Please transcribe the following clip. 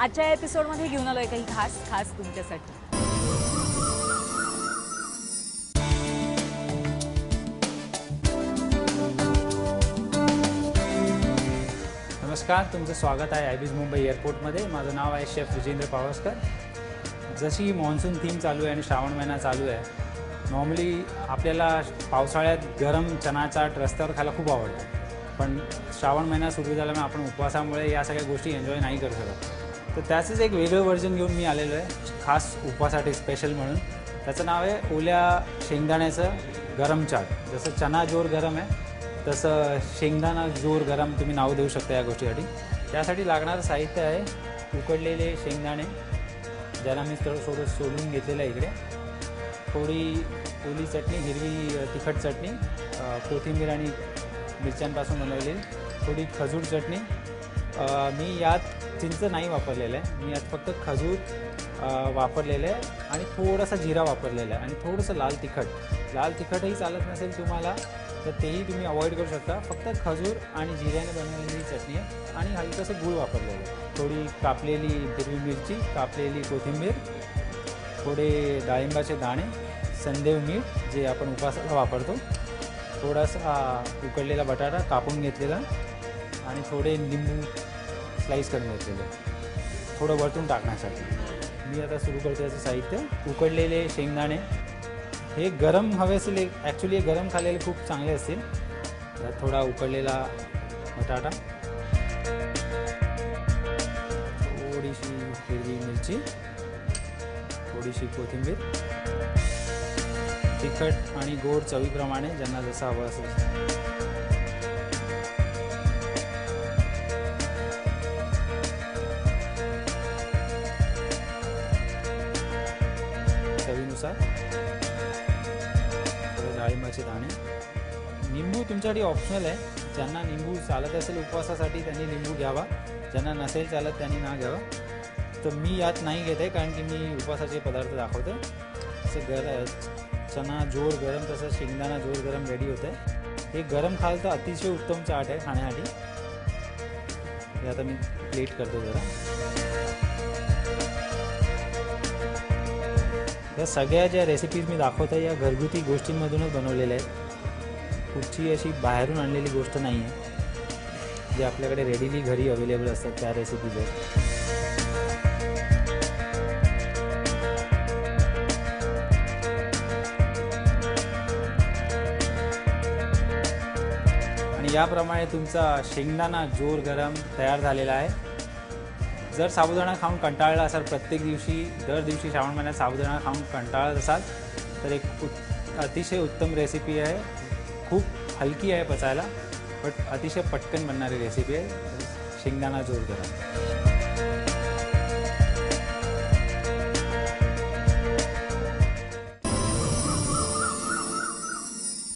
आजच्या एपिसोडमध्ये घेऊन आलोय काही खास तुमच्यासाठी। नमस्कार, तुमचं स्वागत आहे आयबीज मुंबई एअरपोर्टमध्ये। माझं नाव आहे शेफ विजेंद्र पावसकर। जशी मॉन्सून थीम चालू आहे आणि श्रावण महिना चालू आहे, नॉर्मली आपल्याला पावसाळ्यात गरम चना चाट रस्त्यावर खायला खूप आवडतं, पण श्रावण महिना सुरू झाल्यामुळे आपण उपवासामुळे या सगळ्या गोष्टी एन्जॉय नाही करू शकत। तर त्याचंच एक वेगळं व्हर्जन घेऊन मी आलेलो आहे, खास उपवासासाठी स्पेशल म्हणून। त्याचं नाव आहे ओल्या शेंगदाण्याचं गरम चाट। जसं चना जोर गरम आहे तसं शेंगदाणा जोर गरम तुम्ही नाव देऊ शकता या गोष्टीसाठी। त्यासाठी लागणारं साहित्य आहे उकडलेले शेंगदाणे, ज्याला मी थोडं सोलून घेतलेलं आहे इकडे, थोडी ओली चटणी, हिरवी तिखट चटणी, कोथिंबीर आणि मिरच्यांपासून बनवलेली, थोडी खजूर चटणी। मी यात चिंच नाही वापरलेलं आहे, मी यात फक्त खजूर वापरलेलं आहे आणि थोडासा जिरा वापरलेला आहे आणि थोडंसं लाल तिखटही चालत नसेल तुम्हाला तर तेही तुम्ही अवॉइड करू शकता। फक्त खजूर आणि जिऱ्याने बनवलेली चटणी आहे आणि हलकंसं गूळ वापरलेलं आहे, थोडी कापलेली हिरवी मिरची, कापलेली कोथिंबीर, थोडे डाळिंबाचे दाणे, संदेव मीठ जे आपण उपवासाला वापरतो, थोडासा उकडलेला बटाटा कापून घेतलेला आणि थोडे लिंबू स्लाइस करून घेतलेले, थोडं वरतून टाकण्यासाठी। मी आता सुरू करतो याचं साहित्य। उकडलेले शेंगदाणे हे गरम हवे असेल, ॲक्च्युली गरम खाल्लेले खूप चांगले असतील। थोडा उकडलेला बटाटा, थोडीशी हिरवी मिरची, थोडीशी कोथिंबीर, तिखट आणि गोड चवीप्रमाणे ज्यांना जसं हवं असेल। चवीनुसार डाळिंबाचे दाणे, निंबू तुमच्यासाठी ऑप्शनल आहे। ज्यांना निंबू चालत असेल उपवासासाठी त्यांनी लिंबू घ्यावा, ज्यांना नसेल चालत त्यांनी ना घ्यावा। तर मी यात नाही घेत आहे कारण की मी उपवासाचे पदार्थ दाखवतो। जसं चना जोर गरम तसं शेंगदाणा जोर गरम रेडी होतं आहे। हे गरम खाल तर अतिशय उत्तम चाट आहे खाण्यासाठी। हे आता मी प्लेट करतो जरा। या सगळ्या ज्या रेसिपीज मी दाखवतो या घरगुती गोष्टींमधूनच बनवलेल्या आहेत, कुठची अशी बाहेरून आणलेली गोष्ट नाही आहे। जे आपल्याकडे रेडीली घरी अवेलेबल असतात त्या रेसिपीज आहेत। आणि याप्रमाणे तुमचा शेंगदाणा जोर गरम तयार झालेला आहे। जर साबुदाणा खाऊन कंटाळला असाल, दर दिवशी श्रावण महिन्यात साबुदाणा खाऊन कंटाळत असाल तर एक अतिशय उत्तम रेसिपी आहे। खूप हलकी आहे पचायला, बट अतिशय पटकन बनणारी रेसिपी आहे शेंगदाणा जोर गरम।